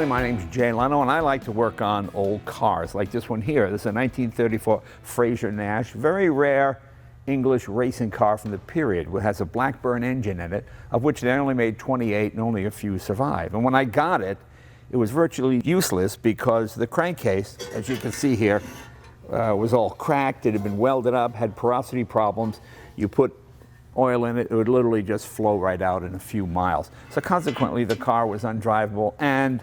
everybody. My name's Jay Leno, and I like to work on old cars, like this one here. This is a 1934 Fraser Nash, very rare English racing car from the period. It has a Blackburn engine in it, of which they only made 28 and only a few survive. And when I got it, it was virtually useless because the crankcase, as you can see here, was all cracked. It had been welded up, had porosity problems. You put oil in it, it would literally just flow right out in a few miles. So consequently, the car was undrivable and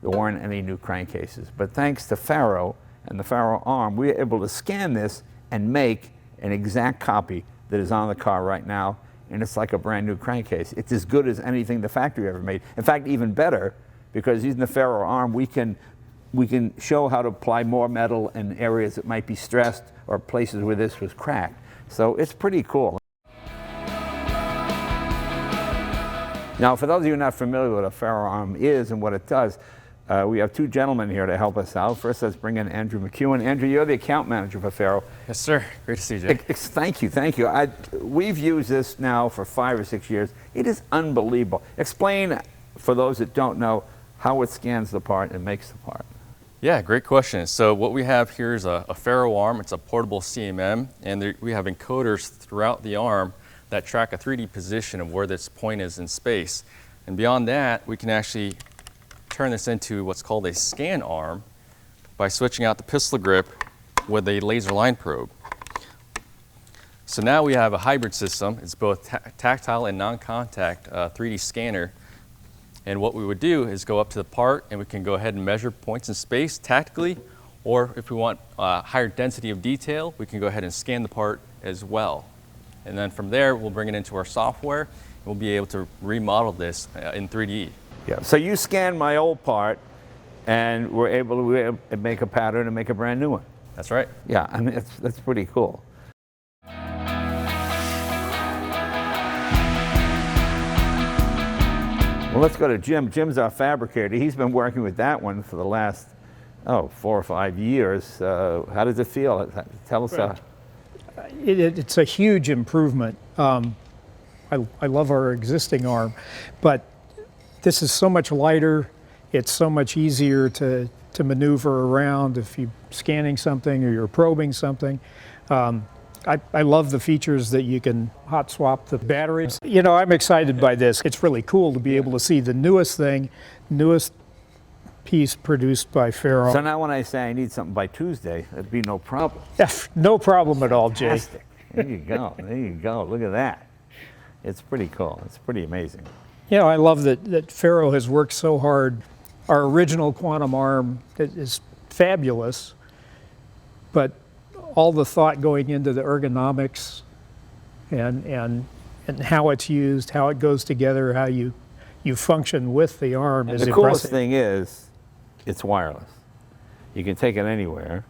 there weren't any new crankcases. But thanks to FARO and the FaroArm, we were able to scan this and make an exact copy that is on the car right now, and it's like a brand new crankcase. It's as good as anything the factory ever made. In fact, even better, because using the FaroArm, we can show how to apply more metal in areas that might be stressed or places where this was cracked. So it's pretty cool. Now, for those of you who are not familiar with what a FaroArm is and what it does, we have two gentlemen here to help us out. First, let's bring in Andrew McEwen. Andrew, you're the account manager for FARO. Yes, sir. Great to see you, Jay. Thank you, thank you. We've used this now for 5 or 6 years. It is unbelievable. Explain, for those that don't know, how it scans the part and makes the part. Yeah, great question. So what we have here is a FaroArm. It's a portable CMM, and we have encoders throughout the arm that track a 3D position of where this point is in space. And beyond that, we can actually turn this into what's called a scan arm by switching out the pistol grip with a laser line probe. So now we have a hybrid system. It's both tactile and non-contact 3D scanner. And what we would do is go up to the part and we can go ahead and measure points in space tactically, or if we want higher density of detail, we can go ahead and scan the part as well. And then from there, we'll bring it into our software and we'll be able to remodel this in 3D. Yeah, so you scanned my old part and we're able to make a pattern and make a brand new one. That's right. Yeah, I mean, that's pretty cool. Well, let's go to Jim. Jim's our fabricator. He's been working with that one for the last, 4 or 5 years. How does it feel? Tell us. Right. It's a huge improvement. I love our existing arm, but this is so much lighter. It's so much easier to maneuver around if you're scanning something or you're probing something. I love the features that you can hot swap the batteries. You know, I'm excited by this. It's really cool to be able to see the newest piece produced by FARO. So now when I say I need something by Tuesday, it'd be no problem. No problem at all, Jay. Fantastic. There you go. There you go. Look at that. It's pretty cool. It's pretty amazing. You know, I love that FARO has worked so hard. Our original quantum arm is fabulous, but all the thought going into the ergonomics and how it's used, how it goes together, how you function with the arm is impressive. The coolest thing is it's wireless. You can take it anywhere.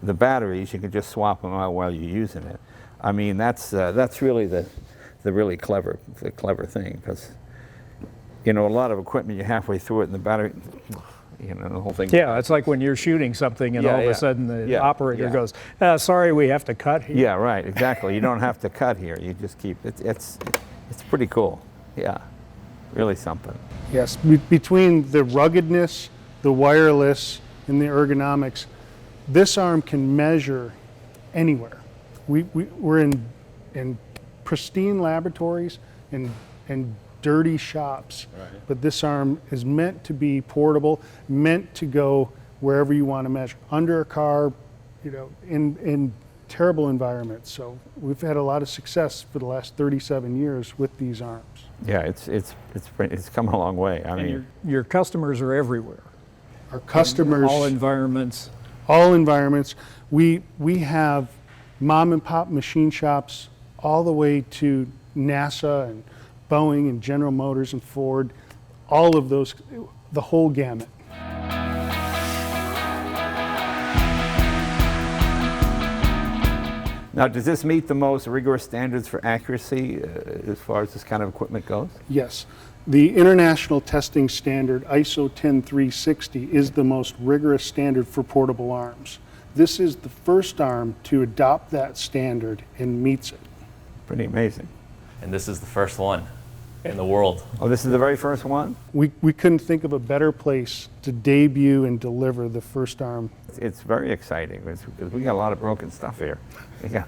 The batteries, you can just swap them out while you're using it. I mean, that's really the really clever thing, because you know, a lot of equipment, you're halfway through it and the battery, you know, the whole thing. Yeah, it's like when you're shooting something and all of a sudden the operator goes, sorry, we have to cut here. Yeah, right, exactly. You don't have to cut here. You just keep, it's pretty cool. Yeah, really something. Yes, between the ruggedness, the wireless, and the ergonomics, this arm can measure anywhere. We're in pristine laboratories and dirty shops, right. But this arm is meant to be portable, meant to go wherever you want to measure. Under a car, you know, in terrible environments. So we've had a lot of success for the last 37 years with these arms. Yeah, it's come a long way. I mean, your customers are everywhere. Our customers, all environments. All environments. We have mom and pop machine shops all the way to NASA and Boeing and General Motors and Ford, all of those, the whole gamut. Now, does this meet the most rigorous standards for accuracy as far as this kind of equipment goes? Yes. The international testing standard, ISO 10360, is the most rigorous standard for portable arms. This is the first arm to adopt that standard and meets it. Pretty amazing. And this is the first one. in the world. Oh, this is the very first one? We couldn't think of a better place to debut and deliver the first arm. It's very exciting because we got a lot of broken stuff here. Yeah.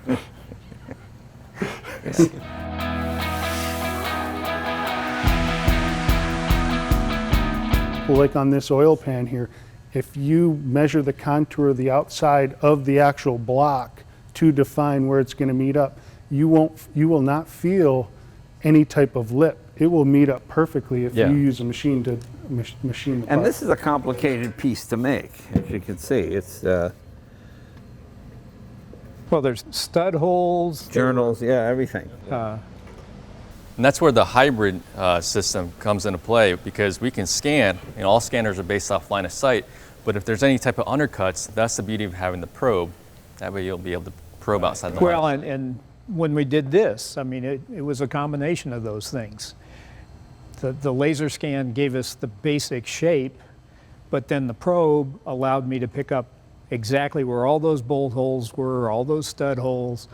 Well, like on this oil pan here, if you measure the contour of the outside of the actual block to define where it's going to meet up, you will not feel any type of lip. It will meet up perfectly if Yeah. you use a machine to machine the part. And this is a complicated piece to make, as you can see. It's Well, there's stud holes. journals, yeah, everything. And that's where the hybrid system comes into play, because we can scan, all scanners are based off line of sight, but if there's any type of undercuts, that's the beauty of having the probe. That way you'll be able to probe outside the Well, line. and when we did this, I mean, it was a combination of those things. The laser scan gave us the basic shape, but then the probe allowed me to pick up exactly where all those bolt holes were, all those stud holes,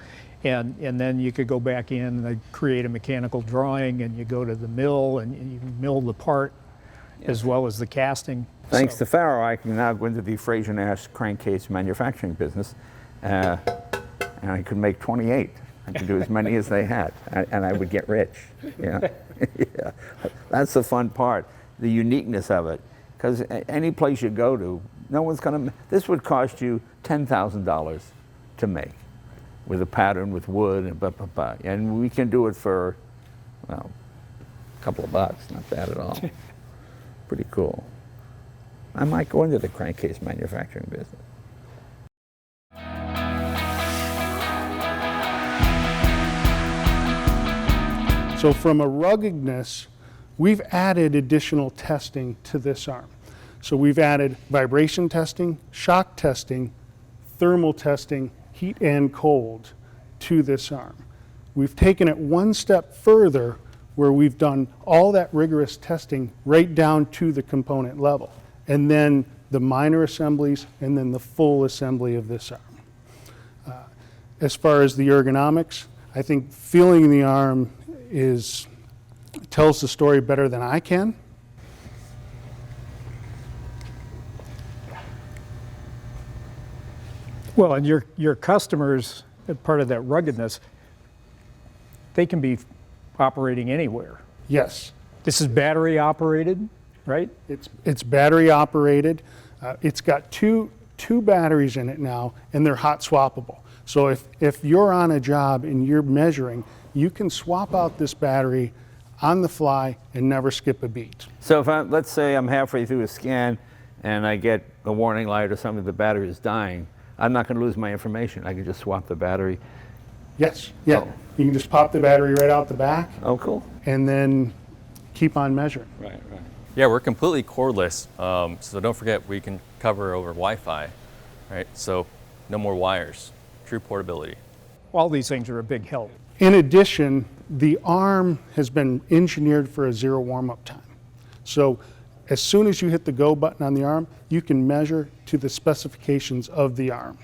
and then you could go back in and create a mechanical drawing, and you go to the mill and you mill the part as well as the casting. Thanks to FARO, I can now go into the Fraser-Nash crankcase manufacturing business, and I could make 28. I could do as many as they had, and I would get rich. Yeah. Yeah. That's the fun part, the uniqueness of it. Because any place you go to, no one's going to, this would cost you $10,000 to make with a pattern, with wood, and blah, blah, blah. And we can do it for, well, a couple of bucks, not bad at all. Pretty cool. I might go into the crankcase manufacturing business. So from a ruggedness, we've added additional testing to this arm. So we've added vibration testing, shock testing, thermal testing, heat and cold to this arm. We've taken it one step further where we've done all that rigorous testing right down to the component level, and then the minor assemblies, and then the full assembly of this arm. As far as the ergonomics, I think feeling the arm tells the story better than I can. Well, and your customers, part of that ruggedness, they can be operating anywhere. Yes, This is battery operated, right? it's battery operated. It's got two batteries in it now, and they're hot swappable. So if you're on a job and you're measuring, you can swap out this battery on the fly and never skip a beat. So if let's say I'm halfway through a scan and I get a warning light or something, the battery is dying, I'm not going to lose my information. I can just swap the battery. Yes, yeah. Oh. You can just pop the battery right out the back Oh, cool. and then keep on measuring. Right, right. Yeah, we're completely cordless, so don't forget we can cover over Wi-Fi, right? So no more wires, true portability. All these things are a big help. In addition, the arm has been engineered for a zero warm-up time. So as soon as you hit the go button on the arm, you can measure to the specifications of the arm.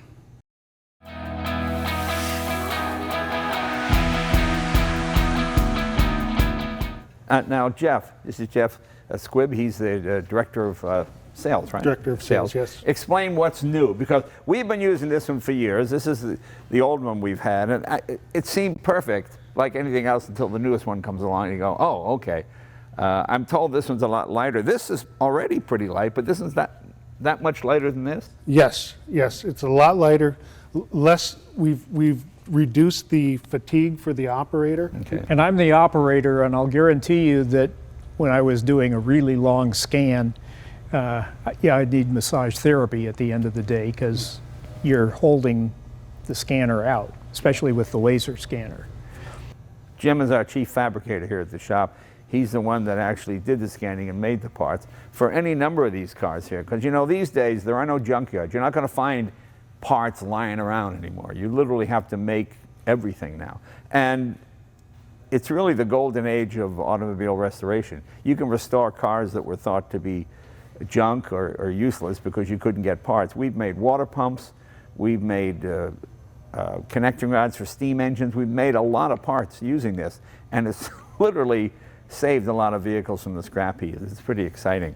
Now, Jeff, this is Jeff Squibb. He's the director of sales, right? Director of sales, yes. Explain what's new, because we've been using this one for years. This is the old one we've had, and it seemed perfect, like anything else, until the newest one comes along and you go, oh, okay. I'm told this one's a lot lighter. This is already pretty light, but this is that much lighter than this? Yes, yes, it's a lot lighter. Less, we've reduced the fatigue for the operator. Okay. And I'm the operator, and I'll guarantee you that when I was doing a really long scan, yeah, I need massage therapy at the end of the day because you're holding the scanner out, especially with the laser scanner. Jim is our chief fabricator here at the shop. He's the one that actually did the scanning and made the parts for any number of these cars here. Because, you know, these days there are no junkyards. You're not going to find parts lying around anymore. You literally have to make everything now. And it's really the golden age of automobile restoration. You can restore cars that were thought to be junk or useless because you couldn't get parts. We've made water pumps. We've made connecting rods for steam engines. We've made a lot of parts using this. And it's literally saved a lot of vehicles from the scrap heap. It's pretty exciting.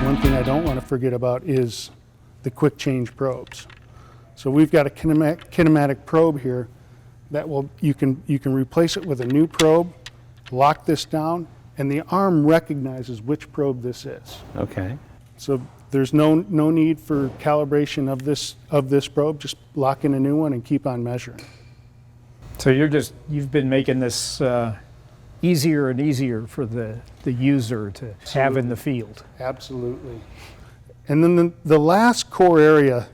One thing I don't want to forget about is the quick change probes. So we've got a kinematic probe here that you can replace it with a new probe, lock this down, and the arm recognizes which probe this is. Okay. So there's no need for calibration of this probe. Just lock in a new one and keep on measuring. So you've been making this easier and easier for the user to have in the field. Absolutely. And then the last core area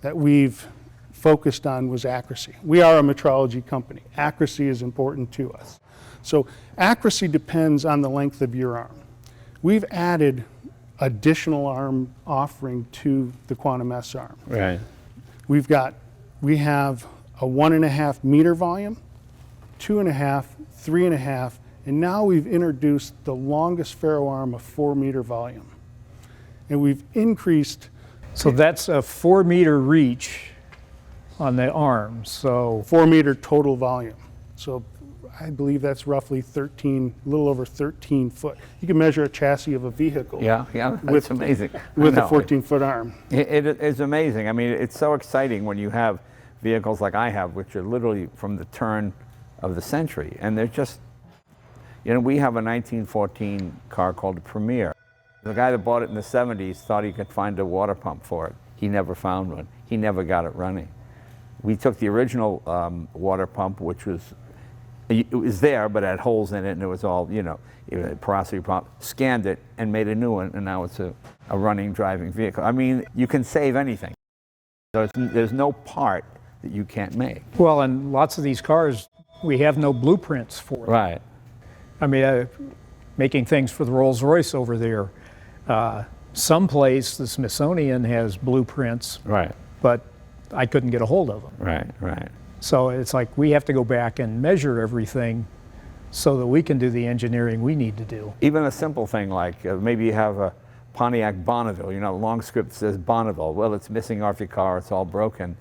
that we've focused on was accuracy. We are a metrology company. Accuracy is important to us. So accuracy depends on the length of your arm. We've added additional arm offering to the QuantumS arm. Right. We have a 1.5 meter volume, 2.5, 3.5, and now we've introduced the longest FaroArm of 4 meter volume. And we've increased. So that's a 4 meter reach on the arm. So 4 meter total volume. So I believe that's roughly a little over 13 foot. You can measure a chassis of a vehicle. Yeah, that's amazing. With a 14-foot arm. It is amazing. I mean, it's so exciting when you have vehicles like I have, which are literally from the turn of the century. And they're just, you know, we have a 1914 car called the Premier. The guy that bought it in the 70s thought he could find a water pump for it. He never found one. He never got it running. We took the original water pump, which was, it was there, but it had holes in it, and it was all, you know, a porosity pump, scanned it, and made a new one, and now it's a running, driving vehicle. I mean, you can save anything. There's no part that you can't make. well, and lots of these cars, we have no blueprints for. Right. I mean, making things for the Rolls-Royce over there. Someplace the Smithsonian has blueprints, Right. but I couldn't get a hold of them. Right. So it's like we have to go back and measure everything so that we can do the engineering we need to do. Even a simple thing like maybe you have a Pontiac Bonneville, you know, long script says Bonneville. Well, it's missing off your car, it's all broken.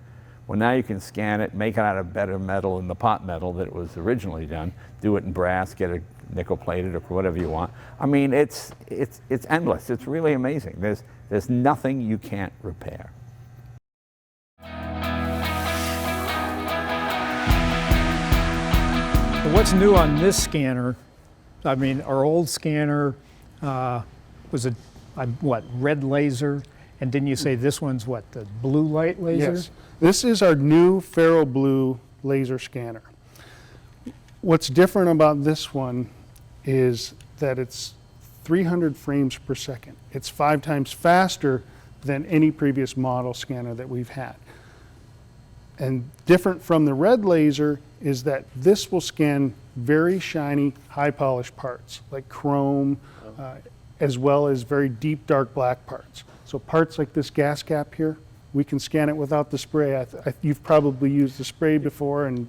Well, now you can scan it, make it out of better metal than the pot metal that it was originally done, do it in brass, get it nickel plated or whatever you want. I mean, it's endless. It's really amazing. There's nothing you can't repair. What's new on this scanner? I mean, our old scanner was red laser, and didn't you say this one's what, the blue light laser? Yes. This is our new Faro Blue laser scanner. What's different about this one is that it's 300 frames per second. It's 5 times faster than any previous model scanner that we've had. And different from the red laser is that this will scan very shiny, high polished parts like chrome, as well as very deep dark black parts. So parts like this gas cap here, we can scan it without the spray. You've probably used the spray before and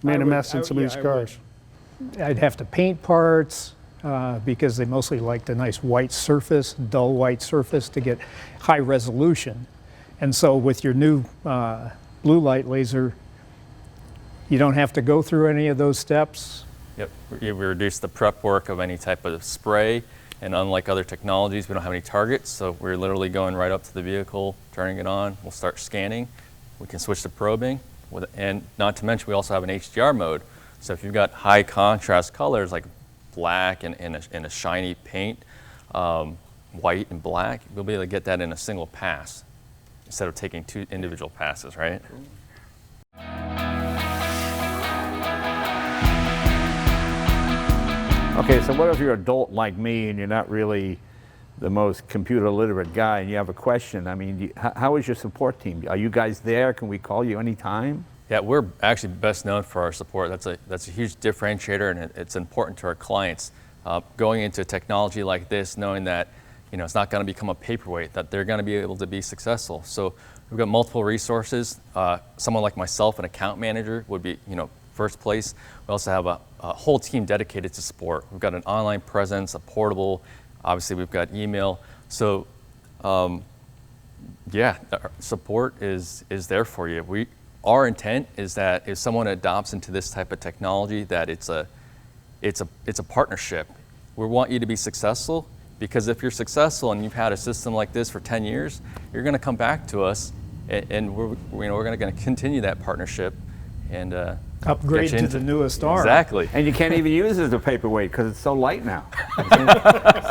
made a mess in some of these cars. I'd have to paint parts because they mostly like the nice white surface, dull white surface to get high resolution. And so with your new blue light laser, you don't have to go through any of those steps. Yep, we reduce the prep work of any type of spray, and unlike other technologies, we don't have any targets, so we're literally going right up to the vehicle, turning it on, we'll start scanning, we can switch to probing, and not to mention we also have an HDR mode, so if you've got high contrast colors like black and a shiny paint, white and black, you'll be able to get that in a single pass instead of taking 2 individual passes, right? Okay, so what if you're an adult like me and you're not really the most computer literate guy and you have a question? I mean, how is your support team? Are you guys there? Can we call you anytime? Yeah, we're actually best known for our support. That's a huge differentiator, and it's important to our clients. Going into technology like this, knowing that it's not going to become a paperweight, that they're going to be able to be successful. So we've got multiple resources. Someone like myself, an account manager, would be first place. We also have a whole team dedicated to support. We've got an online presence, a portable. Obviously, we've got email. So, yeah, our support is there for you. our intent is that if someone adopts into this type of technology, that it's a partnership. We want you to be successful, because if you're successful and you've had a system like this for 10 years, you're going to come back to us, and we're going to continue that partnership and Upgrade to the newest arm. Exactly. And you can't even use it as a paperweight because it's so light now.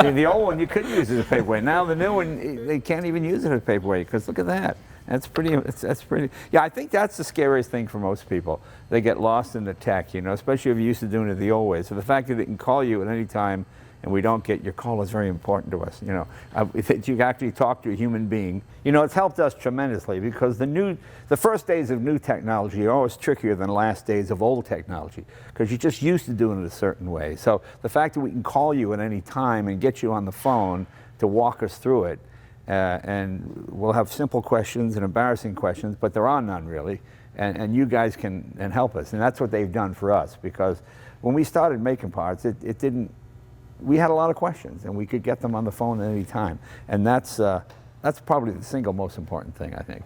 See, the old one you could use it as a paperweight. Now the new one, they can't even use it as a paperweight because look at that. That's pretty. Yeah, I think that's the scariest thing for most people. They get lost in the tech, you know, especially if you're used to doing it the old way. So the fact that they can call you at any time and we don't get your call is very important to us. You know, if you actually talk to a human being, you know, it's helped us tremendously because the first days of new technology are always trickier than the last days of old technology because you're just used to doing it a certain way. So the fact that we can call you at any time and get you on the phone to walk us through it, and we'll have simple questions and embarrassing questions, but there are none really, and you guys can help us, and that's what they've done for us because when we started making parts, we had a lot of questions, and we could get them on the phone at any time. And that's probably the single most important thing, I think.